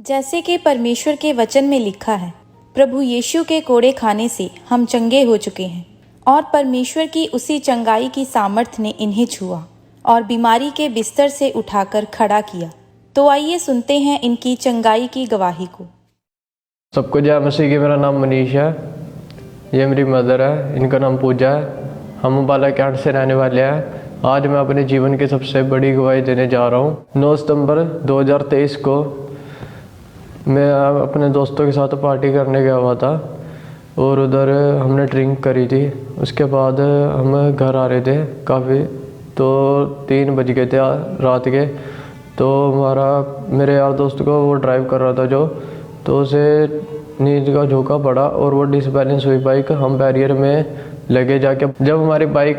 जैसे कि परमेश्वर के वचन में लिखा है, प्रभु यीशु के कोड़े खाने से हम चंगे हो चुके हैं और परमेश्वर की उसी चंगाई की सामर्थ ने इन्हें छुआ और बीमारी के बिस्तर से उठाकर खड़ा किया। तो आइए सुनते हैं इनकी चंगाई की गवाही को। सबको जय मसीह की। मेरा नाम मनीष है, ये मेरी मदर है, इनका नाम पूजा है। हम अम्बाला कैंट से रहने वाले हैं। आज मैं अपने जीवन की सबसे बड़ी गवाही देने जा रहा हूँ। 9 सितंबर 2023 को मैं अपने दोस्तों के साथ पार्टी करने गया हुआ था और उधर हमने ड्रिंक करी थी। उसके बाद हम घर आ रहे थे काफ़ी, तो 3 बज गए थे रात के। तो मेरे यार दोस्त को वो ड्राइव कर रहा था तो उसे नींद का झोंका पड़ा और वो डिसबैलेंस हुई बाइक। हम बैरियर में लगे जाके, जब हमारी बाइक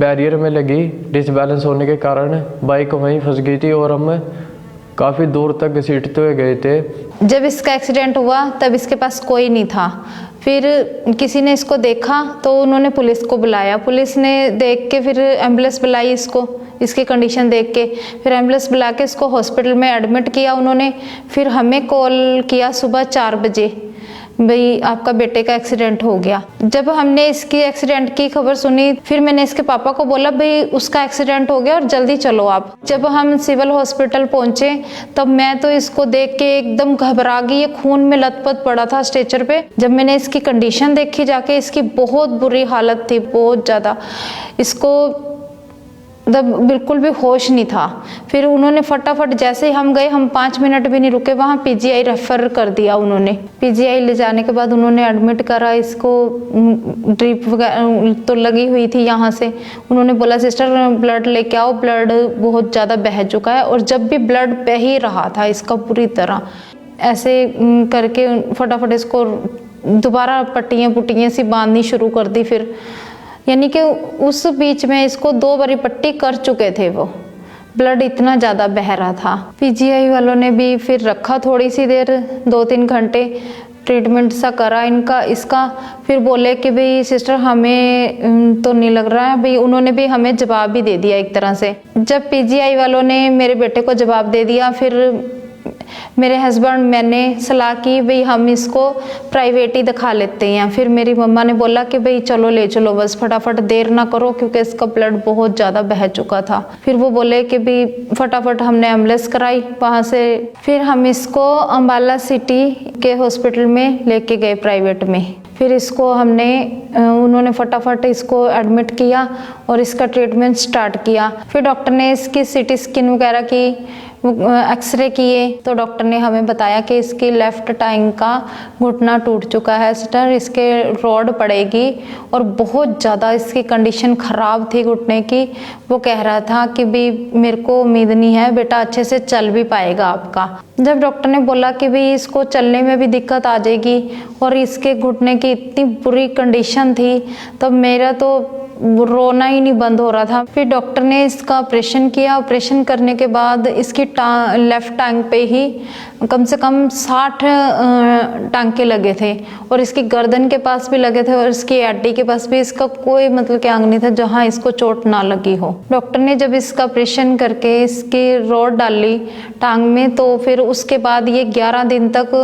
बैरियर में लगी, डिसबैलेंस होने के कारण बाइक वहीं फंस गई थी और हम काफ़ी दूर तक घसीटते हुए गए थे। जब इसका एक्सीडेंट हुआ तब इसके पास कोई नहीं था। फिर किसी ने इसको देखा तो उन्होंने पुलिस को बुलाया। पुलिस ने देख के फिर एम्बुलेंस बुलाई इसको, इसकी कंडीशन देख के फिर एम्बुलेंस बुला के इसको हॉस्पिटल में एडमिट किया उन्होंने। फिर हमें कॉल किया सुबह 4 बजे, भाई आपका बेटे का एक्सीडेंट हो गया। जब हमने इसकी एक्सीडेंट की खबर सुनी, फिर मैंने इसके पापा को बोला भाई उसका एक्सीडेंट हो गया और जल्दी चलो आप। जब हम सिविल हॉस्पिटल पहुंचे तब मैं तो इसको देख के एकदम घबरा गई। ये खून में लथपथ पड़ा था स्ट्रेचर पे। जब मैंने इसकी कंडीशन देखी जाके, इसकी बहुत बुरी हालत थी, बहुत ज़्यादा। इसको तब बिल्कुल भी होश नहीं था। फिर उन्होंने फटाफट, जैसे ही हम गए, हम 5 मिनट भी नहीं रुके, वहाँ पीजीआई रेफर कर दिया उन्होंने। पीजीआई ले जाने के बाद उन्होंने एडमिट करा इसको। ड्रिप तो लगी हुई थी यहाँ से। उन्होंने बोला सिस्टर ब्लड लेके आओ, ब्लड बहुत ज़्यादा बह चुका है। और जब भी ब्लड बह ही रहा था इसका पूरी तरह, ऐसे करके फटाफट इसको दोबारा पट्टियाँ सी बांधनी शुरू कर दी। फिर यानी कि उस बीच में इसको 2 बारी पट्टी कर चुके थे वो, ब्लड इतना ज़्यादा बह रहा था। पीजीआई वालों ने भी फिर रखा थोड़ी सी देर, 2-3 घंटे ट्रीटमेंट सा करा इसका। फिर बोले कि भाई सिस्टर हमें तो नहीं लग रहा है भाई। उन्होंने भी हमें जवाब भी दे दिया एक तरह से। जब पीजीआई वालों ने मेरे बेटे को जवाब दे दिया, फिर मेरे हस्बैंड, मैंने सलाह की भाई हम इसको प्राइवेट ही दिखा लेते हैं। फिर मेरी मम्मा ने बोला कि भाई चलो ले चलो, बस फटाफट देर ना करो क्योंकि इसका ब्लड बहुत ज़्यादा बह चुका था। फिर वो बोले कि भाई फटाफट हमने एम्बुलेंस कराई वहाँ से। फिर हम इसको अम्बाला सिटी के हॉस्पिटल में लेके गए प्राइवेट में। फिर इसको उन्होंने फटाफट इसको एडमिट किया और इसका ट्रीटमेंट स्टार्ट किया। फिर डॉक्टर ने इसकी सीटी स्कैन वगैरह की, एक्सरे किए, तो डॉक्टर ने हमें बताया कि इसकी लेफ्ट टांग का घुटना टूट चुका है सिस्टर, इसके रॉड पड़ेगी। और बहुत ज़्यादा इसकी कंडीशन ख़राब थी घुटने की। वो कह रहा था कि भाई मेरे को उम्मीद नहीं है बेटा अच्छे से चल भी पाएगा आपका। जब डॉक्टर ने बोला कि भाई इसको चलने में भी दिक्कत आ जाएगी और इसके घुटने की इतनी बुरी कंडीशन थी, तब मेरा तो रोना ही नहीं बंद हो रहा था। फिर डॉक्टर ने इसका ऑपरेशन किया। ऑपरेशन करने के बाद इसकी लेफ्ट टांग पे ही कम से कम 60 टांके लगे थे और इसकी गर्दन के पास भी लगे थे और इसकी हड्डी के पास भी। इसका कोई मतलब कि अंग नहीं था जहां इसको चोट ना लगी हो। डॉक्टर ने जब इसका ऑपरेशन करके इसकी रॉड डाली टांग में, तो फिर उसके बाद ये 11 दिन तक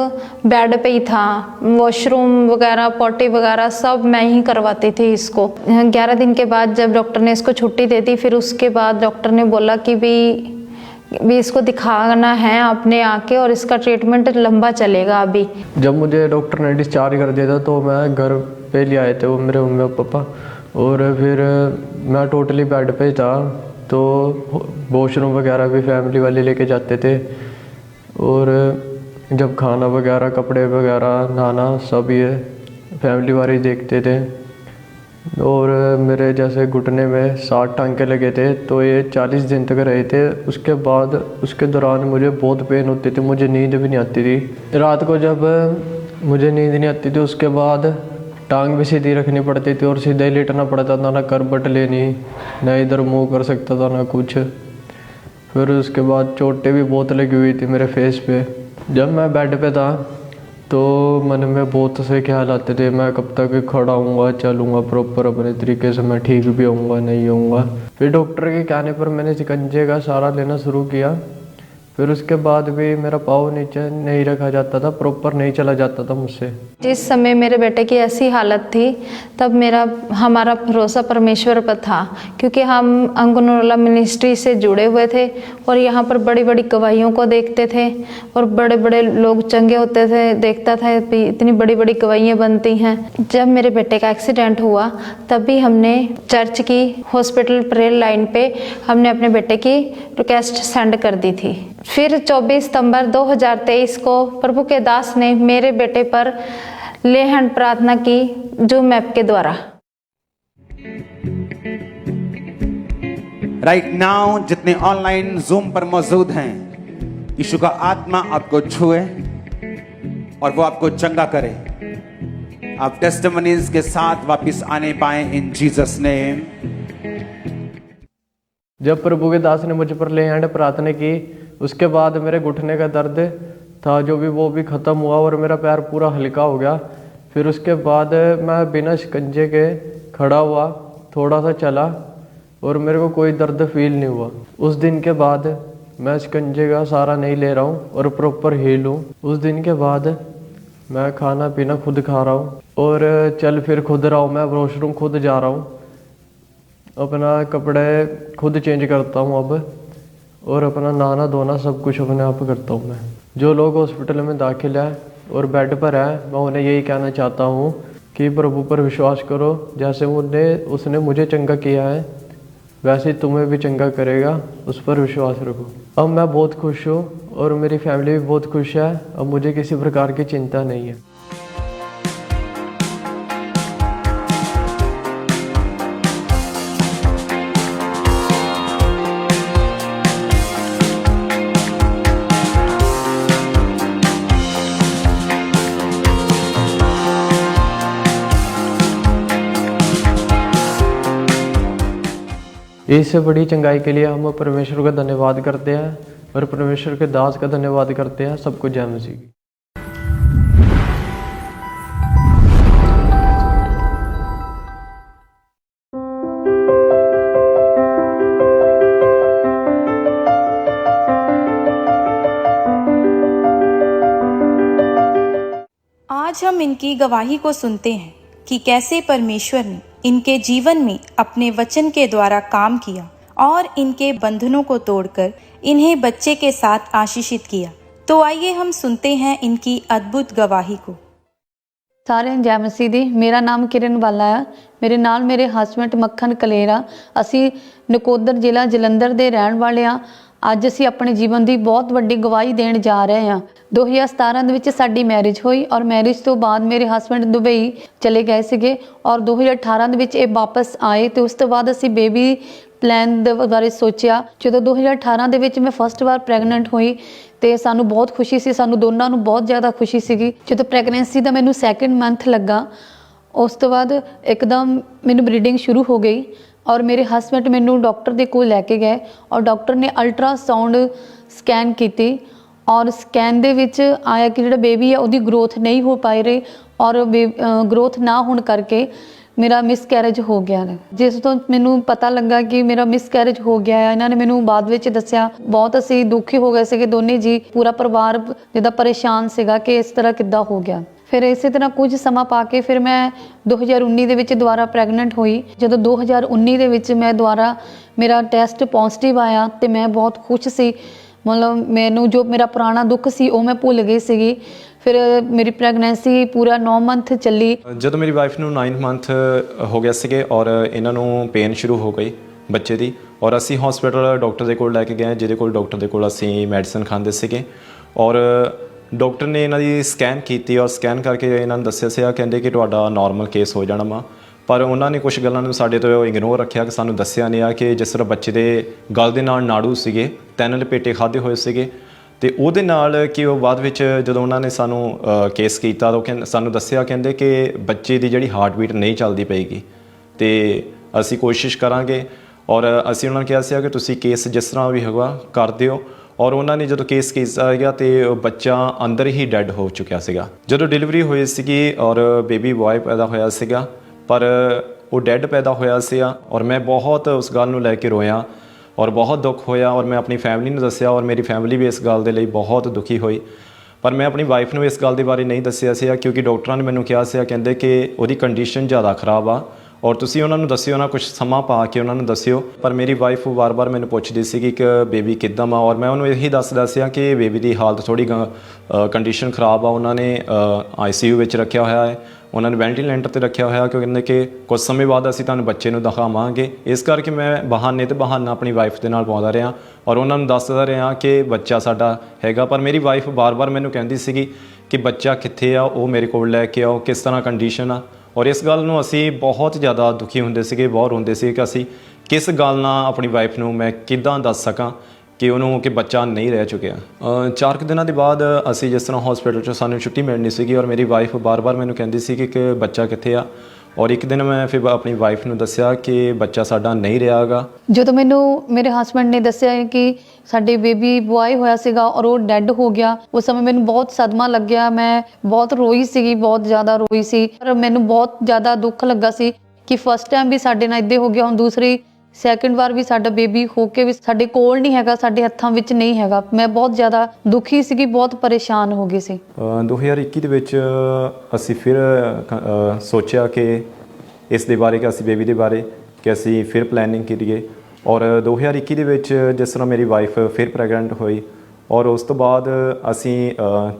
बेड पे ही था। वॉशरूम वगैरह, पॉटी वगैरह सब मैं ही करवाती थी इसको। 11 दिन के बाद जब डॉक्टर ने इसको छुट्टी दे दी, फिर उसके बाद डॉक्टर ने बोला कि भी इसको दिखाना है आपने आके और इसका ट्रीटमेंट लंबा चलेगा अभी। जब मुझे डॉक्टर ने डिस्चार्ज कर दिया था तो मैं घर पे ले आए थे वो मेरे मम्मी और पापा, और फिर मैं टोटली बेड पे था। तो वॉशरूम वगैरह भी फैमिली वाले लेके जाते थे और जब खाना वगैरह, कपड़े वगैरह, नहाना सब ये फैमिली वाले देखते थे। और मेरे जैसे घुटने में 60 टांके लगे थे तो ये 40 दिन तक रहे थे। उसके दौरान मुझे बहुत पेन होती थी, मुझे नींद भी नहीं आती थी। रात को जब मुझे नींद नहीं आती थी उसके बाद टांग भी सीधी रखनी पड़ती थी और सीधा ही लेटना पड़ता था, ना करबट लेनी, ना इधर मुँह कर सकता था, ना कुछ। फिर उसके बाद चोटें भी बहुत लगी हुई थी मेरे फेस पे। जब मैं बेड पे था तो मन में बहुत से ख्याल आते थे, मैं कब तक खड़ा हूँगा, चलूँगा प्रॉपर अपने तरीके से, मैं ठीक भी होऊंगा नहीं होऊंगा। फिर डॉक्टर के कहने पर मैंने शिकंजे का सहारा लेना शुरू किया। फिर उसके बाद भी मेरा पाँव नीचे नहीं रखा जाता था, प्रॉपर नहीं चला जाता था मुझसे। जिस समय मेरे बेटे की ऐसी हालत थी तब हमारा भरोसा परमेश्वर पर था, क्योंकि हम अंगनोला मिनिस्ट्री से जुड़े हुए थे और यहाँ पर बड़ी बड़ी गवाहियों को देखते थे और बड़े बड़े लोग चंगे होते थे, देखता था इतनी बड़ी बड़ी गवाहियाँ बनती हैं। जब मेरे बेटे का एक्सीडेंट हुआ तब भी हमने चर्च की हॉस्पिटल प्रेयर लाइन पे हमने अपने बेटे की रिक्वेस्ट सेंड कर दी थी। फिर 24 सितंबर 2023 को प्रभु के दास ने मेरे बेटे पर ले हैंड प्रार्थना की जूम ऐप के द्वारा। राइट नाउ जितने ऑनलाइन जूम पर मौजूद हैं, यीशु का आत्मा आपको छुए और वो आपको चंगा करे। आप टेस्टिमनीज के साथ वापस आने पाए इन जीसस नेम। जब प्रभु के दास ने मुझ पर ले हैंड प्रार्थना की, उसके बाद मेरे घुटने का दर्द था जो भी वो भी ख़त्म हुआ और मेरा पैर पूरा हल्का हो गया। फिर उसके बाद मैं बिना शिकंजे के खड़ा हुआ, थोड़ा सा चला और मेरे को कोई दर्द फील नहीं हुआ। उस दिन के बाद मैं शिकंजे का सहारा नहीं ले रहा हूँ और प्रॉपर हील हूँ। उस दिन के बाद मैं खाना पीना खुद खा रहा हूँ और चल फिर खुद रहा हूँ। मैं वॉशरूम खुद जा रहा हूँ, अपना कपड़े खुद चेंज करता हूँ अब, और अपना नहाना धोना सब कुछ अपने आप करता हूँ मैं। जो लोग हॉस्पिटल में दाखिल हैं और बेड पर हैं, मैं उन्हें यही कहना चाहता हूँ कि प्रभु पर विश्वास करो। जैसे उसने मुझे चंगा किया है वैसे ही तुम्हें भी चंगा करेगा, उस पर विश्वास रखो। अब मैं बहुत खुश हूँ और मेरी फैमिली भी बहुत खुश है। अब मुझे किसी प्रकार की चिंता नहीं है। इससे बड़ी चंगाई के लिए हम परमेश्वर का धन्यवाद करते हैं और परमेश्वर के दास का धन्यवाद करते हैं। सबको जय मसीह की। आज हम इनकी गवाही को सुनते हैं कि कैसे परमेश्वर ने इनके जीवन में अपने वचन के द्वारा काम किया और इनके बंधनों को तोड़कर इन्हें बच्चे के साथ आशीषित किया। तो आइए हम सुनते हैं इनकी अद्भुत गवाही को। सारे जय मसीह दी। मेरा नाम किरण वाला है। मेरे नाल मेरे हसबैंड मक्खन कलेरा। ਅਸੀਂ ਨਕੋਦਰ ਜ਼ਿਲ੍ਹਾ ਜਲੰਧਰ ਦੇ ਰਹਿਣ ਵਾਲੇ ਆ। ਅੱਜ ਅਸੀਂ ਆਪਣੇ ਜੀਵਨ ਦੀ ਬਹੁਤ ਵੱਡੀ ਗਵਾਹੀ ਦੇਣ ਜਾ ਰਹੇ ਹਾਂ। 2017 ਦੇ ਵਿੱਚ ਸਾਡੀ ਮੈਰਿਜ ਹੋਈ ਔਰ ਮੈਰਿਜ ਤੋਂ ਬਾਅਦ ਮੇਰੇ ਹਸਬੈਂਡ ਦੁਬਈ ਚਲੇ ਗਏ ਸੀਗੇ ਔਰ 2018 ਦੇ ਵਿੱਚ ਇਹ ਵਾਪਸ ਆਏ ਤੇ ਉਸ ਤੋਂ ਬਾਅਦ ਅਸੀਂ ਬੇਬੀ ਪਲਾਨ ਦੇ ਬਾਰੇ ਸੋਚਿਆ। ਜਦੋਂ 2018 ਦੇ ਵਿੱਚ ਮੈਂ ਫਸਟ ਵਾਰ ਪ੍ਰੈਗਨੈਂਟ ਹੋਈ ਤੇ ਸਾਨੂੰ ਬਹੁਤ ਖੁਸ਼ੀ ਸੀ, ਸਾਨੂੰ ਦੋਨਾਂ ਨੂੰ ਬਹੁਤ ਜ਼ਿਆਦਾ ਖੁਸ਼ੀ ਸੀਗੀ। ਜਦੋਂ ਪ੍ਰੈਗਨੈਂਸੀ ਦਾ ਮੈਨੂੰ ਸੈਕਿੰਡ ਮੰਥ ਲੱਗਾ, ਉਸ ਤੋਂ ਬਾਅਦ ਇੱਕਦਮ ਮੈਨੂੰ ਬਲੀਡਿੰਗ ਸ਼ੁਰੂ ਹੋ ਗਈ ਔਰ ਮੇਰੇ ਹਸਬੈਂਡ ਮੈਨੂੰ ਡਾਕਟਰ ਦੇ ਕੋਲ ਲੈ ਕੇ ਗਏ ਔਰ ਡਾਕਟਰ ਨੇ ਅਲਟਰਾਸਾਊਂਡ ਸਕੈਨ ਕੀਤੀ ਔਰ ਸਕੈਨ ਦੇ ਵਿੱਚ ਆਇਆ ਕਿ ਜਿਹੜਾ ਬੇਬੀ ਹੈ ਉਹਦੀ ਗਰੋਥ ਨਹੀਂ ਹੋ ਪਾਈ ਰਹੀ ਔਰ ਗਰੋਥ ਨਾ ਹੋਣ ਕਰਕੇ ਮੇਰਾ ਮਿਸਕੈਰੇਜ ਹੋ ਗਿਆ। ਜਿਸ ਤੋਂ ਮੈਨੂੰ ਪਤਾ ਲੱਗਾ ਕਿ ਮੇਰਾ ਮਿਸਕੈਰੇਜ ਹੋ ਗਿਆ ਹੈ, ਇਹਨਾਂ ਨੇ ਮੈਨੂੰ ਬਾਅਦ ਵਿੱਚ ਦੱਸਿਆ। ਬਹੁਤ ਅਸੀਂ ਦੁਖੀ ਹੋ ਗਏ ਸੀਗੇ ਦੋਨੇ ਜੀ, ਪੂਰਾ ਪਰਿਵਾਰ ਜਿੱਦਾਂ ਪਰੇਸ਼ਾਨ ਸੀਗਾ ਕਿ ਇਸ ਤਰ੍ਹਾਂ ਕਿੱਦਾਂ ਹੋ ਗਿਆ। ਫਿਰ ਇਸੇ ਤਰ੍ਹਾਂ ਕੁਝ ਸਮਾਂ ਪਾ ਕੇ ਫਿਰ ਮੈਂ 2019 ਦੇ ਵਿੱਚ ਦੁਬਾਰਾ ਪ੍ਰੈਗਨੈਂਟ ਹੋਈ। ਜਦੋਂ 2019 ਦੇ ਵਿੱਚ ਮੈਂ ਦੁਬਾਰਾ ਮੇਰਾ ਟੈਸਟ ਪੋਜ਼ਿਟਿਵ ਆਇਆ ਤੇ ਮੈਂ ਬਹੁਤ ਖੁਸ਼ ਸੀ। ਮਤਲਬ ਮੈਨੂੰ ਜੋ ਮੇਰਾ ਪੁਰਾਣਾ ਦੁੱਖ ਸੀ ਉਹ ਮੈਂ ਭੁੱਲ ਗਈ ਸੀਗੀ। ਫਿਰ ਮੇਰੀ ਪ੍ਰੈਗਨੈਂਸੀ ਪੂਰਾ 9 ਮੰਥ ਚੱਲੀ। ਜਦੋਂ ਮੇਰੀ ਵਾਈਫ ਨੂੰ 9 ਮੰਥ ਹੋ ਗਿਆ ਸੀਗੇ ਔਰ ਇਹਨਾਂ ਨੂੰ ਪੇਨ ਸ਼ੁਰੂ ਹੋ ਗਈ ਬੱਚੇ ਦੀ ਔਰ ਅਸੀਂ ਹਸਪੀਟਲ ਡਾਕਟਰ ਦੇ ਕੋਲ ਲੈ ਕੇ ਗਏ, ਜਿਹਦੇ ਕੋਲ ਡਾਕਟਰ ਦੇ ਕੋਲ ਅਸੀਂ ਮੈਡੀਸਨ ਖਾਂਦੇ ਸੀਗੇ ਔਰ ਡਾਕਟਰ ਨੇ ਇਹਨਾਂ ਦੀ ਸਕੈਨ ਕੀਤੀ ਔਰ ਸਕੈਨ ਕਰਕੇ ਇਹਨਾਂ ਨੂੰ ਦੱਸਿਆ ਸੀ, ਕਹਿੰਦੇ ਕਿ ਤੁਹਾਡਾ ਨਾਰਮਲ ਕੇਸ ਹੋ ਜਾਣਾ ਵਾ। ਪਰ ਉਹਨਾਂ ਨੇ ਕੁਝ ਗੱਲਾਂ ਨੂੰ ਸਾਡੇ ਤੋਂ ਇਗਨੋਰ ਰੱਖਿਆ ਕਿ ਸਾਨੂੰ ਦੱਸਿਆ ਨਹੀਂ ਆ ਕਿ ਜਿਸ ਤਰ੍ਹਾਂ ਬੱਚੇ ਦੇ ਗਲ ਦੇ ਨਾਲ ਨਾੜੂ ਸੀਗੇ, 3 ਲਪੇਟੇ ਖਾਧੇ ਹੋਏ ਸੀਗੇ ਤੇ ਉਹਦੇ ਨਾਲ ਕਿ ਉਹ ਬਾਅਦ ਵਿੱਚ ਜਦੋਂ ਉਹਨਾਂ ਨੇ ਸਾਨੂੰ ਕੇਸ ਕੀਤਾ ਤਾਂ ਸਾਨੂੰ ਦੱਸਿਆ, ਕਹਿੰਦੇ ਕਿ ਬੱਚੇ ਦੀ ਜਿਹੜੀ ਹਾਰਟ ਬੀਟ ਨਹੀਂ ਚੱਲਦੀ ਪਏਗੀ ਤੇ ਅਸੀਂ ਕੋਸ਼ਿਸ਼ ਕਰਾਂਗੇ ਔਰ ਅਸੀਂ ਉਹਨਾਂ ਨੂੰ ਕਿਹਾ ਸੀ ਕਿ ਤੁਸੀਂ ਕੇਸ ਜਿਸ ਤਰ੍ਹਾਂ ਵੀ ਹੋਗਾ ਕਰ ਦਿਓ। ਔਰ ਉਹਨਾਂ ਨੇ ਜਦੋਂ ਕੇਸ ਕੀਤਾ ਗਿਆ ਤੇ ਬੱਚਾ ਅੰਦਰ ਹੀ ਡੈੱਡ ਹੋ ਚੁੱਕਿਆ ਸੀਗਾ। ਜਦੋਂ ਡਿਲੀਵਰੀ ਹੋਈ ਸੀਗੀ ਔਰ ਬੇਬੀ ਬॉय ਪੈਦਾ ਹੋਇਆ ਸੀਗਾ ਪਰ ਉਹ ਡੈੱਡ ਪੈਦਾ ਹੋਇਆ ਸੀਗਾ ਔਰ ਮੈਂ ਬਹੁਤ ਉਸ ਗੱਲ ਨੂੰ ਲੈ ਕੇ ਰੋਇਆ ਔਰ ਬਹੁਤ ਦੁੱਖ ਹੋਇਆ ਔਰ ਮੈਂ ਆਪਣੀ ਫੈਮਿਲੀ ਨੂੰ ਦੱਸਿਆ ਔਰ ਮੇਰੀ ਫੈਮਿਲੀ ਵੀ ਇਸ ਗੱਲ ਦੇ ਲਈ ਬਹੁਤ ਦੁਖੀ ਹੋਈ। ਪਰ ਮੈਂ ਆਪਣੀ ਵਾਈਫ ਨੂੰ ਇਸ ਗੱਲ ਦੇ ਬਾਰੇ ਨਹੀਂ ਦੱਸਿਆ ਸੀ ਕਿਉਂਕਿ ਡਾਕਟਰਾਂ ਨੇ ਮੈਨੂੰ ਕਿਹਾ ਸੀ, ਕਹਿੰਦੇ ਕਿ ਉਹਦੀ ਕੰਡੀਸ਼ਨ ਜ਼ਿਆਦਾ ਖਰਾਬ ਆ ਔਰ ਤੁਸੀਂ ਉਹਨਾਂ ਨੂੰ ਦੱਸਿਓ ਨਾ, ਕੁਝ ਸਮਾਂ ਪਾ ਕੇ ਉਹਨਾਂ ਨੂੰ ਦੱਸਿਓ। ਪਰ ਮੇਰੀ ਵਾਈਫ ਵਾਰ-ਵਾਰ ਮੈਨੂੰ ਪੁੱਛਦੀ ਸੀ ਕਿ ਬੇਬੀ ਕਿੱਦਾਂ ਆ ਔਰ ਮੈਂ ਉਹਨੂੰ ਇਹੀ ਦੱਸਦਾ ਸੀ ਕਿ ਬੇਬੀ ਦੀ ਹਾਲਤ ਥੋੜੀ ਕੰਡੀਸ਼ਨ ਖਰਾਬ ਆ। ਉਹਨਾਂ ਨੇ ICU ਵਿੱਚ ਰੱਖਿਆ ਹੋਇਆ ਹੈ, ਉਹਨਾਂ ਨੇ ਵੈਂਟੀਲੇਟਰ ਤੇ ਰੱਖਿਆ ਹੋਇਆ ਕਿਉਂਕਿ ਕਹਿੰਦੇ ਕਿ ਕੁਝ ਸਮੇਂ ਬਾਅਦ ਅਸੀਂ ਤੁਹਾਨੂੰ ਬੱਚੇ ਨੂੰ ਦਿਖਾਵਾਂਗੇ। ਇਸ ਕਰਕੇ ਮੈਂ ਬਹਾਨੇ ਤੇ ਬਹਾਨਾ ਆਪਣੀ ਵਾਈਫ ਦੇ ਨਾਲ ਪਾਉਂਦਾ ਰਿਹਾ ਔਰ ਉਹਨਾਂ ਨੂੰ ਦੱਸਦਾ ਰਿਹਾ ਕਿ ਬੱਚਾ ਸਾਡਾ ਹੈਗਾ। ਪਰ ਮੇਰੀ ਵਾਈਫ ਬਾਰ-ਬਾਰ ਮੈਨੂੰ ਕਹਿੰਦੀ ਸੀਗੀ ਕਿ ਬੱਚਾ ਕਿੱਥੇ ਆ, ਉਹ ਮੇਰੇ ਕੋਲ ਲੈ ਕੇ ਆਓ, ਕਿਸ ਤਰ੍ਹਾਂ ਕੰਡੀਸ਼ਨ ਆ। ਔਰ ਇਸ ਗੱਲ ਨੂੰ ਅਸੀਂ ਬਹੁਤ ਜ਼ਿਆਦਾ ਦੁਖੀ ਹੁੰਦੇ ਸੀਗੇ, ਬਹੁਤ ਰੋਂਦੇ ਸੀ ਕਿ ਅਸੀਂ ਕਿਸ ਗੱਲ ਨਾਲ ਆਪਣੀ ਵਾਈਫ ਨੂੰ ਮੈਂ ਕਿੱਦਾਂ ਦੱਸ ਸਕਾਂ ਕਿ ਉਹਨੂੰ ਕਿ ਬੱਚਾ ਨਹੀਂ ਰਹਿ ਚੁੱਕਿਆ। 4 ਕੁ ਦਿਨਾਂ ਦੇ ਬਾਅਦ ਅਸੀਂ ਜਿਸ ਤਰ੍ਹਾਂ ਹਸਪੀਟਲ 'ਚੋਂ ਸਾਨੂੰ ਛੁੱਟੀ ਮਿਲਣੀ ਸੀਗੀ ਔਰ ਮੇਰੀ ਵਾਈਫ ਬਾਰ-ਬਾਰ ਮੈਨੂੰ ਕਹਿੰਦੀ ਸੀ ਕਿ ਬੱਚਾ ਕਿੱਥੇ ਆ। ਔਰ ਇੱਕ ਦਿਨ ਮੈਂ ਫਿਰ ਆਪਣੀ ਵਾਈਫ ਨੂੰ ਦੱਸਿਆ ਕਿ ਬੱਚਾ ਸਾਡਾ ਨਹੀਂ ਰਿਹਾ ਹੈਗਾ। ਜਦੋਂ ਮੈਨੂੰ ਮੇਰੇ ਹਸਬੰਡ ਨੇ ਦੱਸਿਆ ਕਿ ਸਾਡੇ ਬੇਬੀ ਬੁਆਏ ਹੋਇਆ ਸੀਗਾ ਔਰ ਉਹ ਡੈੱਡ ਹੋ ਗਿਆ, ਉਸ ਸਮੇਂ ਮੈਨੂੰ ਬਹੁਤ ਸਦਮਾ ਲੱਗਿਆ। ਮੈਂ ਬਹੁਤ ਰੋਈ ਸੀਗੀ, ਬਹੁਤ ਜ਼ਿਆਦਾ ਰੋਈ ਸੀ। ਪਰ ਮੈਨੂੰ ਬਹੁਤ ਜ਼ਿਆਦਾ ਦੁੱਖ ਲੱਗਾ ਸੀ ਕਿ ਫਸਟ ਟਾਈਮ ਵੀ ਸਾਡੇ ਨਾਲ ਇੱਦਾਂ ਹੋ ਗਿਆ, ਹੁਣ ਦੂਸਰੀ ਸੈਕਿੰਡ ਵਾਰ ਵੀ ਸਾਡਾ ਬੇਬੀ ਹੋ ਕੇ ਵੀ ਸਾਡੇ ਕੋਲ ਨਹੀਂ ਹੈਗਾ, ਸਾਡੇ ਹੱਥਾਂ ਵਿੱਚ ਨਹੀਂ ਹੈਗਾ। ਮੈਂ ਬਹੁਤ ਜ਼ਿਆਦਾ ਦੁਖੀ ਸੀਗੀ, ਬਹੁਤ ਪਰੇਸ਼ਾਨ ਹੋ ਗਈ ਸੀ। 2021 ਦੇ ਵਿੱਚ ਅਸੀਂ ਫਿਰ ਸੋਚਿਆ ਕਿ ਇਸ ਦੇ ਬਾਰੇ ਕਿ ਅਸੀਂ ਬੇਬੀ ਦੇ ਬਾਰੇ ਕਿ ਅਸੀਂ ਫਿਰ ਪਲੈਨਿੰਗ ਕਰੀਏ ਔਰ 2021 ਦੇ ਵਿੱਚ ਜਿਸ ਤਰ੍ਹਾਂ ਮੇਰੀ ਵਾਈਫ ਫਿਰ ਪ੍ਰੈਗਨੈਂਟ ਹੋਈ ਔਰ ਉਸ ਤੋਂ ਬਾਅਦ ਅਸੀਂ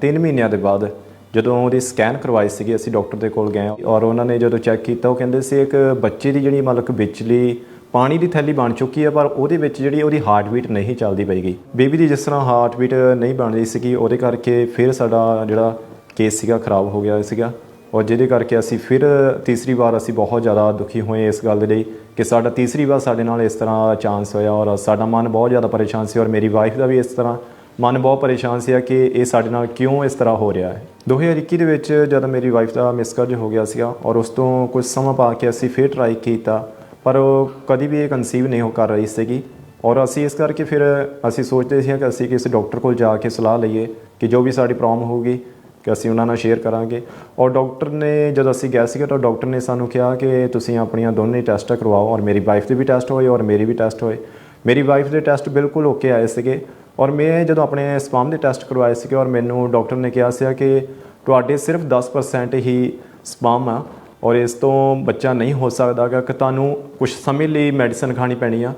3 ਮਹੀਨਿਆਂ ਦੇ ਬਾਅਦ ਜਦੋਂ ਉਹਦੀ ਸਕੈਨ ਕਰਵਾਈ ਸੀਗੀ, ਅਸੀਂ ਡਾਕਟਰ ਦੇ ਕੋਲ ਗਏ ਔਰ ਉਹਨਾਂ ਨੇ ਜਦੋਂ ਚੈੱਕ ਕੀਤਾ ਉਹ ਕਹਿੰਦੇ ਸੀ ਇੱਕ ਬੱਚੇ ਦੀ ਜਿਹੜੀ ਮਤਲਬ ਵਿਚਲੀ ਪਾਣੀ ਦੀ ਥੈਲੀ ਬਣ ਚੁੱਕੀ ਹੈ, ਪਰ ਉਹਦੇ ਵਿੱਚ ਜਿਹੜੀ ਉਹਦੀ ਹਾਰਟ ਬੀਟ ਨਹੀਂ ਚੱਲਦੀ ਪਈਗੀ। ਬੇਬੀ ਦੀ ਜਿਸ ਤਰ੍ਹਾਂ ਹਾਰਟ ਬੀਟ ਨਹੀਂ ਬਣ ਰਹੀ ਸੀਗੀ, ਉਹਦੇ ਕਰਕੇ ਫਿਰ ਸਾਡਾ ਜਿਹੜਾ ਕੇਸ ਸੀਗਾ ਖਰਾਬ ਹੋ ਗਿਆ ਸੀਗਾ ਔਰ ਜਿਹਦੇ ਕਰਕੇ ਅਸੀਂ ਫਿਰ ਤੀਸਰੀ ਵਾਰ ਅਸੀਂ ਬਹੁਤ ਜ਼ਿਆਦਾ ਦੁਖੀ ਹੋਏ ਇਸ ਗੱਲ ਦੇ ਲਈ ਕਿ ਸਾਡਾ ਤੀਸਰੀ ਵਾਰ ਸਾਡੇ ਨਾਲ ਇਸ ਤਰ੍ਹਾਂ ਚਾਂਸ ਹੋਇਆ ਔਰ ਸਾਡਾ ਮਨ ਬਹੁਤ ਜ਼ਿਆਦਾ ਪਰੇਸ਼ਾਨ ਸੀ ਔਰ ਮੇਰੀ ਵਾਈਫ ਦਾ ਵੀ ਇਸ ਤਰ੍ਹਾਂ ਮਨ ਬਹੁਤ ਪਰੇਸ਼ਾਨ ਸੀ ਕਿ ਇਹ ਸਾਡੇ ਨਾਲ ਕਿਉਂ ਇਸ ਤਰ੍ਹਾਂ ਹੋ ਰਿਹਾ ਹੈ। 2021 ਦੇ ਵਿੱਚ ਜਦੋਂ ਮੇਰੀ ਵਾਈਫ ਦਾ ਮਿਸਕੈਰੇਜ ਹੋ ਗਿਆ ਸੀਗਾ ਔਰ ਉਸ ਤੋਂ ਕੁਝ ਸਮਾਂ ਪਾ ਕੇ ਅਸੀਂ ਫਿਰ ਟਰਾਈ ਕੀਤਾ, ਪਰ ਉਹ ਕਦੀ ਵੀ ਇਹ ਕਨਸੀਵ ਨਹੀਂ ਹੋ ਕਰ ਰਹੀ ਸੀਗੀ ਔਰ ਅਸੀਂ ਇਸ ਕਰਕੇ ਫਿਰ ਅਸੀਂ ਸੋਚਦੇ ਸੀ ਕਿ ਅਸੀਂ ਕਿਸੇ ਡਾਕਟਰ ਕੋਲ ਜਾ ਕੇ ਸਲਾਹ ਲਈਏ ਕਿ ਜੋ ਵੀ ਸਾਡੀ ਪ੍ਰੋਬਲਮ ਹੋਊਗੀ ਕਿ ਅਸੀਂ ਉਹਨਾਂ ਨਾਲ ਸ਼ੇਅਰ ਕਰਾਂਗੇ। ਔਰ ਡਾਕਟਰ ਨੇ ਜਦੋਂ ਅਸੀਂ ਗਏ ਸੀਗੇ ਤਾਂ ਡਾਕਟਰ ਨੇ ਸਾਨੂੰ ਕਿਹਾ ਕਿ ਤੁਸੀਂ ਆਪਣੀਆਂ ਦੋਨੇ ਟੈਸਟ ਕਰਵਾਓ ਔਰ ਮੇਰੀ ਵਾਈਫ ਦੇ ਵੀ ਟੈਸਟ ਹੋਏ ਔਰ ਮੇਰੇ ਵੀ ਟੈਸਟ ਹੋਏ। ਮੇਰੀ ਵਾਈਫ ਦੇ ਟੈਸਟ ਬਿਲਕੁਲ ਓਕੇ ਆਏ ਸੀਗੇ ਔਰ ਮੈਂ ਜਦੋਂ ਆਪਣੇ ਸਪਰਮ ਦੇ ਟੈਸਟ ਕਰਵਾਏ ਸੀਗੇ ਔਰ ਮੈਨੂੰ ਡਾਕਟਰ ਨੇ ਕਿਹਾ ਸੀ ਕਿ ਤੁਹਾਡੇ ਸਿਰਫ 10% ਹੀ ਸਪਰਮ ਆ ਔਰ ਇਸ ਤੋਂ ਬੱਚਾ ਨਹੀਂ ਹੋ ਸਕਦਾ ਕਿ ਤੁਹਾਨੂੰ ਕੁਝ ਸਮੇਂ ਲਈ ਮੈਡੀਸਨ ਖਾਣੀ ਪੈਣੀ ਆ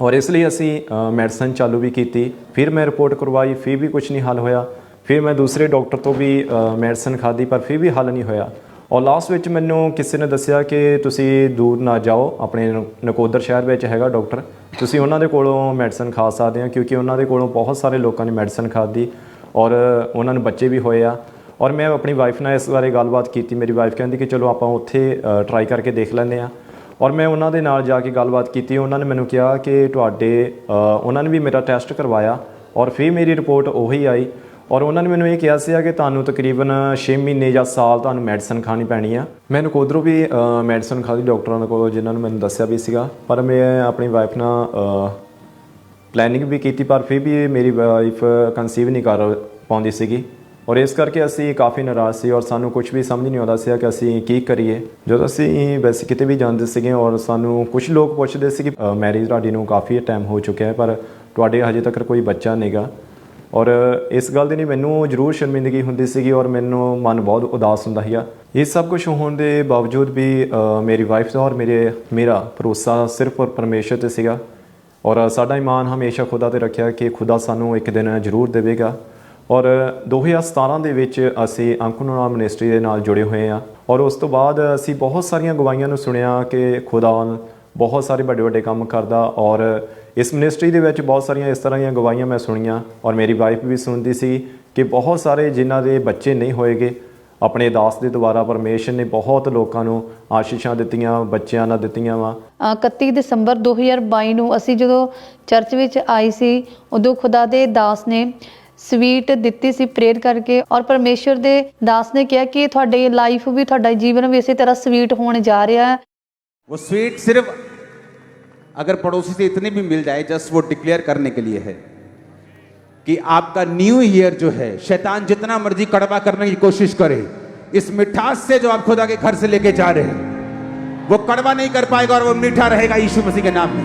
ਔਰ ਇਸ ਲਈ ਅਸੀਂ ਮੈਡੀਸਨ ਚਾਲੂ ਵੀ ਕੀਤੀ। ਫਿਰ ਮੈਂ ਰਿਪੋਰਟ ਕਰਵਾਈ, ਫਿਰ ਵੀ ਕੁਝ ਨਹੀਂ ਹੱਲ ਹੋਇਆ। ਫਿਰ ਮੈਂ ਦੂਸਰੇ ਡਾਕਟਰ ਤੋਂ ਵੀ ਮੈਡੀਸਨ ਖਾਧੀ ਪਰ ਫਿਰ ਵੀ ਹੱਲ ਨਹੀਂ ਹੋਇਆ ਔਰ ਲਾਸਟ ਵਿੱਚ ਮੈਨੂੰ ਕਿਸੇ ਨੇ ਦੱਸਿਆ ਕਿ ਤੁਸੀਂ ਦੂਰ ਨਾ ਜਾਓ, ਆਪਣੇ ਨਕੋਦਰ ਸ਼ਹਿਰ ਵਿੱਚ ਹੈਗਾ ਡਾਕਟਰ, ਤੁਸੀਂ ਉਹਨਾਂ ਦੇ ਕੋਲੋਂ ਮੈਡੀਸਨ ਖਾ ਸਕਦੇ ਹੋ ਕਿਉਂਕਿ ਉਹਨਾਂ ਦੇ ਕੋਲੋਂ ਬਹੁਤ ਸਾਰੇ ਲੋਕਾਂ ਨੇ ਮੈਡੀਸਨ ਖਾਧੀ ਔਰ ਉਹਨਾਂ ਨੂੰ ਬੱਚੇ ਵੀ ਹੋਏ ਆ। ਔਰ ਮੈਂ ਆਪਣੀ ਵਾਈਫ ਨਾਲ ਇਸ ਬਾਰੇ ਗੱਲਬਾਤ ਕੀਤੀ। ਮੇਰੀ ਵਾਈਫ ਕਹਿੰਦੀ ਕਿ ਚਲੋ ਆਪਾਂ ਉੱਥੇ ਟਰਾਈ ਕਰਕੇ ਦੇਖ ਲੈਂਦੇ ਹਾਂ ਔਰ ਮੈਂ ਉਹਨਾਂ ਦੇ ਨਾਲ ਜਾ ਕੇ ਗੱਲਬਾਤ ਕੀਤੀ। ਉਹਨਾਂ ਨੇ ਮੈਨੂੰ ਕਿਹਾ ਕਿ ਉਹਨਾਂ ਨੇ ਵੀ ਮੇਰਾ ਟੈਸਟ ਕਰਵਾਇਆ ਔਰ ਫਿਰ ਮੇਰੀ ਰਿਪੋਰਟ ਉਹੀ ਆਈ ਔਰ ਉਹਨਾਂ ਨੇ ਮੈਨੂੰ ਇਹ ਕਿਹਾ ਸੀ ਕਿ ਤੁਹਾਨੂੰ ਤਕਰੀਬਨ 6 ਮਹੀਨੇ ਜਾਂ ਸਾਲ ਤੁਹਾਨੂੰ ਮੈਡੀਸਨ ਖਾਣੀ ਪੈਣੀ ਆ। ਮੈਂ ਨਕੋਦਰੋਂ ਵੀ ਮੈਡੀਸਨ ਖਾਧੀ ਡਾਕਟਰਾਂ ਦੇ ਕੋਲ ਜਿਨ੍ਹਾਂ ਨੂੰ ਮੈਨੂੰ ਦੱਸਿਆ ਵੀ ਸੀਗਾ, ਪਰ ਮੈਂ ਆਪਣੀ ਵਾਈਫ ਨਾਲ ਪਲੈਨਿੰਗ ਵੀ ਕੀਤੀ ਪਰ ਫਿਰ ਵੀ ਮੇਰੀ ਵਾਈਫ ਕਨਸੀਵ ਨਹੀਂ ਕਰ ਪਾਉਂਦੀ ਸੀਗੀ ਔਰ ਇਸ ਕਰਕੇ ਅਸੀਂ ਕਾਫੀ ਨਾਰਾਜ਼ ਸੀ ਔਰ ਸਾਨੂੰ ਕੁਝ ਵੀ ਸਮਝ ਨਹੀਂ ਆਉਂਦਾ ਸੀ ਕਿ ਅਸੀਂ ਕੀ ਕਰੀਏ। ਜਦੋਂ ਅਸੀਂ ਵੈਸੇ ਕਿਤੇ ਵੀ ਜਾਂਦੇ ਸੀਗੇ ਔਰ ਸਾਨੂੰ ਕੁਝ ਲੋਕ ਪੁੱਛਦੇ ਸੀ ਕਿ ਮੈਰਿਜ ਤੁਹਾਡੀ ਨੂੰ ਕਾਫੀ ਟਾਈਮ ਹੋ ਚੁੱਕਿਆ ਹੈ ਪਰ ਤੁਹਾਡੇ ਹਜੇ ਤੱਕ ਕੋਈ ਬੱਚਾ ਨਹੀਂਗਾ ਔਰ ਇਸ ਗੱਲ ਦੀ ਨਹੀਂ ਮੈਨੂੰ ਜ਼ਰੂਰ ਸ਼ਰਮਿੰਦਗੀ ਹੁੰਦੀ ਸੀਗੀ ਔਰ ਮੈਨੂੰ ਮਨ ਬਹੁਤ ਉਦਾਸ ਹੁੰਦਾ ਸੀਗਾ। ਇਹ ਸਭ ਕੁਝ ਹੋਣ ਦੇ ਬਾਵਜੂਦ ਵੀ ਮੇਰੀ ਵਾਈਫ ਦਾ ਔਰ ਮੇਰਾ ਭਰੋਸਾ ਸਿਰਫ ਪਰਮੇਸ਼ਰ ਤੇ ਸੀਗਾ ਔਰ ਸਾਡਾ ਈਮਾਨ ਹਮੇਸ਼ਾ ਖੁਦਾ ਤੇ ਰੱਖਿਆ ਕਿ ਖੁਦਾ ਸਾਨੂੰ ਇੱਕ ਦਿਨ ਜ਼ਰੂਰ ਦੇਵੇਗਾ। ਔਰ 2017 ਦੇ ਵਿੱਚ ਅਸੀਂ ਅੰਕੁਨਾਲ ਮਿਨਿਸਟਰੀ ਦੇ ਨਾਲ ਜੁੜੇ ਹੋਏ ਹਾਂ ਔਰ ਉਸ ਤੋਂ ਬਾਅਦ ਅਸੀਂ ਬਹੁਤ ਸਾਰੀਆਂ ਗਵਾਹੀਆਂ ਨੂੰ ਸੁਣਿਆ ਕਿ ਖੁਦਾ ਬਹੁਤ ਸਾਰੇ ਵੱਡੇ ਕੰਮ ਕਰਦਾ ਔਰ ਇਸ ਮਿਨਿਸਟਰੀ ਦੇ ਵਿੱਚ ਬਹੁਤ ਸਾਰੀਆਂ ਇਸ ਤਰ੍ਹਾਂ ਦੀਆਂ ਗਵਾਹੀਆਂ ਮੈਂ ਸੁਣੀਆਂ ਔਰ ਮੇਰੀ ਵਾਈਫ ਵੀ ਸੁਣਦੀ ਸੀ ਕਿ ਬਹੁਤ ਸਾਰੇ ਜਿਨ੍ਹਾਂ ਦੇ ਬੱਚੇ ਨਹੀਂ ਹੋਏਗੇ ਆਪਣੇ ਦਾਸ ਦੇ ਦੁਆਰਾ ਪਰਮੇਸ਼ਰ ਨੇ ਬਹੁਤ ਲੋਕਾਂ ਨੂੰ ਆਸ਼ੀਸ਼ਾਂ ਦਿੱਤੀਆਂ, ਬੱਚਿਆਂ ਨਾਲ ਦਿੱਤੀਆਂ ਵਾ। 31 ਦਸੰਬਰ 2022 ਨੂੰ ਅਸੀਂ ਜਦੋਂ ਚਰਚ ਵਿੱਚ ਆਈ ਸੀ ਉਦੋਂ ਖੁਦਾ ਦੇ ਦਾਸ ਨੇ ਸਵੀਟ ਦਿੱਤੀ ਸੀ ਪ੍ਰੇਅਰ ਕਰਕੇ ਔਰ ਪਰਮੇਸ਼ਰ ਦੇ ਦਾਸ ਨੇ ਕਿਹਾ ਕਿ ਤੁਹਾਡੀ ਲਾਈਫ ਵੀ ਤੁਹਾਡਾ ਜੀਵਨ ਵੀ ਇਸੇ ਤਰ੍ਹਾਂ ਸਵੀਟ ਹੋਣ ਜਾ ਰਿਹਾ ਹੈ। वो स्वीट सिर्फ अगर पड़ोसी से इतनी भी मिल जाए जस्ट वो डिक्लेयर करने के लिए है कि आपका न्यू ईयर जो है शैतान जितना मर्जी कड़वा करने की कोशिश करे, इस मिठास से जो आप खुदा के घर से लेके जा रहे हैं वो कड़वा नहीं कर पाएगा और वो मीठा रहेगा यीशु मसीह के नाम में।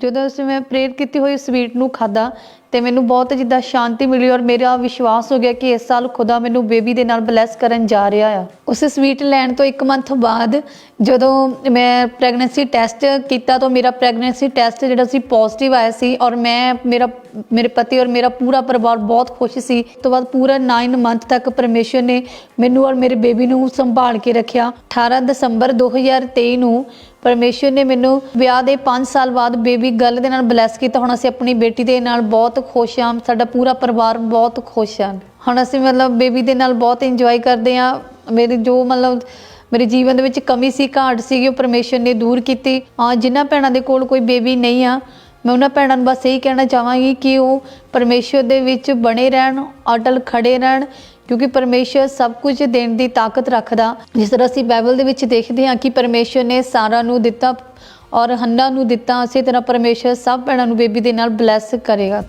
ਜਦੋਂ ਅਸੀਂ ਮੈਂ ਪ੍ਰੇਅਰ ਕੀਤੀ ਹੋਈ ਸਵੀਟ ਨੂੰ ਖਾਦਾ ਤੇ ਮੈਨੂੰ ਬਹੁਤ ਜਿੱਦਾਂ ਸ਼ਾਂਤੀ ਮਿਲੀ ਔਰ ਮੇਰਾ ਵਿਸ਼ਵਾਸ ਹੋ ਗਿਆ ਕਿ ਇਸ ਸਾਲ ਖੁਦਾ ਮੈਨੂੰ ਬੇਬੀ ਦੇ ਨਾਲ ਬਲੈਸ ਕਰਨ ਜਾ ਰਿਹਾ ਆ। ਉਸ ਸਵੀਟ ਲੈਣ ਤੋਂ 1 ਮੰਥ ਬਾਅਦ ਜਦੋਂ ਮੈਂ ਪ੍ਰੈਗਨੈਂਸੀ ਟੈਸਟ ਕੀਤਾ ਤਾਂ ਮੇਰਾ ਪ੍ਰੈਗਨੈਂਸੀ ਟੈਸਟ ਜਿਹੜਾ ਸੀ ਪੋਜ਼ਿਟਿਵ ਆਇਆ ਸੀ ਔਰ ਮੇਰੇ ਪਤੀ ਔਰ ਮੇਰਾ ਪੂਰਾ ਪਰਿਵਾਰ ਬਹੁਤ ਖੁਸ਼ ਸੀ। ਉਸ ਤੋਂ ਬਾਅਦ ਪੂਰਾ 9 ਮੰਥ ਤੱਕ ਪਰਮੇਸ਼ਰ ਨੇ ਮੈਨੂੰ ਔਰ ਮੇਰੇ ਬੇਬੀ ਨੂੰ ਸੰਭਾਲ ਕੇ ਰੱਖਿਆ। 18 ਦਸੰਬਰ 2023 ਨੂੰ ਪਰਮੇਸ਼ਰ ਨੇ ਮੈਨੂੰ ਵਿਆਹ ਦੇ 5 ਸਾਲ ਬਾਅਦ ਬੇਬੀ ਗਰਲ ਦੇ ਨਾਲ ਬਲੈਸ ਕੀਤਾ। ਹੁਣ ਅਸੀਂ ਆਪਣੀ ਬੇਟੀ ਦੇ ਨਾਲ ਬਹੁਤ ਖੁਸ਼ ਹਾਂ, ਸਾਡਾ ਪੂਰਾ ਪਰਿਵਾਰ ਬਹੁਤ ਖੁਸ਼ ਹਨ। ਹੁਣ ਅਸੀਂ ਬੇਬੀ ਦੇ ਨਾਲ ਬਹੁਤ ਇੰਜੋਏ ਕਰਦੇ ਹਾਂ। ਮੇਰੀ ਜੋ ਮੇਰੇ ਜੀਵਨ ਦੇ ਵਿੱਚ ਕਮੀ ਸੀ, ਘਾਟ ਸੀਗੀ, ਉਹ ਪਰਮੇਸ਼ਰ ਨੇ ਦੂਰ ਕੀਤੀ। ਜਿਨ੍ਹਾਂ ਭੈਣਾਂ ਦੇ ਕੋਲ ਕੋਈ ਬੇਬੀ ਨਹੀਂ ਆ, ਮੈਂ ਉਹਨਾਂ ਭੈਣਾਂ ਨੂੰ ਬਸ ਇਹੀ ਕਹਿਣਾ ਚਾਹਾਂਗੀ ਕਿ ਉਹ ਪਰਮੇਸ਼ਰ ਦੇ ਵਿੱਚ ਬਣੇ ਰਹਿਣ, ਅਟਲ ਖੜੇ ਰਹਿਣ, ਕਿਉਂਕਿ ਪਰਮੇਸ਼ਰ ਸਭ ਕੁਝ ਦੇਣ ਦੀ ਤਾਕਤ ਰੱਖਦਾ। ਜਿਸ ਤਰ੍ਹਾਂ ਅਸੀਂ ਬਾਈਬਲ ਦੇ ਵਿੱਚ ਦੇਖਦੇ ਹਾਂ ਕਿ ਪਰਮੇਸ਼ਰ ਨੇ ਸਾਰਾ ਨੂੰ ਦਿੱਤਾ ਔਰ ਹੰਨਾ ਨੂੰ ਦਿੱਤਾ, ਉਸੇ ਤਰ੍ਹਾਂ ਪਰਮੇਸ਼ਰ ਸਭ ਭੈਣਾਂ ਨੂੰ ਬੇਬੀ ਦੇ ਨਾਲ ਬਲੈਸ ਕਰੇਗਾ।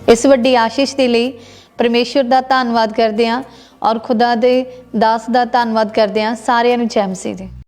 ਇਸ ਵੱਡੀ ਆਸ਼ੀਸ਼ ਦੇ ਲਈ ਪਰਮੇਸ਼ਰ ਦਾ ਧੰਨਵਾਦ ਕਰਦੇ ਹਾਂ ਔਰ ਖੁਦਾ ਦੇ ਦਾਸ ਦਾ ਧੰਨਵਾਦ ਕਰਦੇ ਹਾਂ। ਸਾਰਿਆਂ ਨੂੰ ਜੈ ਮਸੀਹ ਦੀ।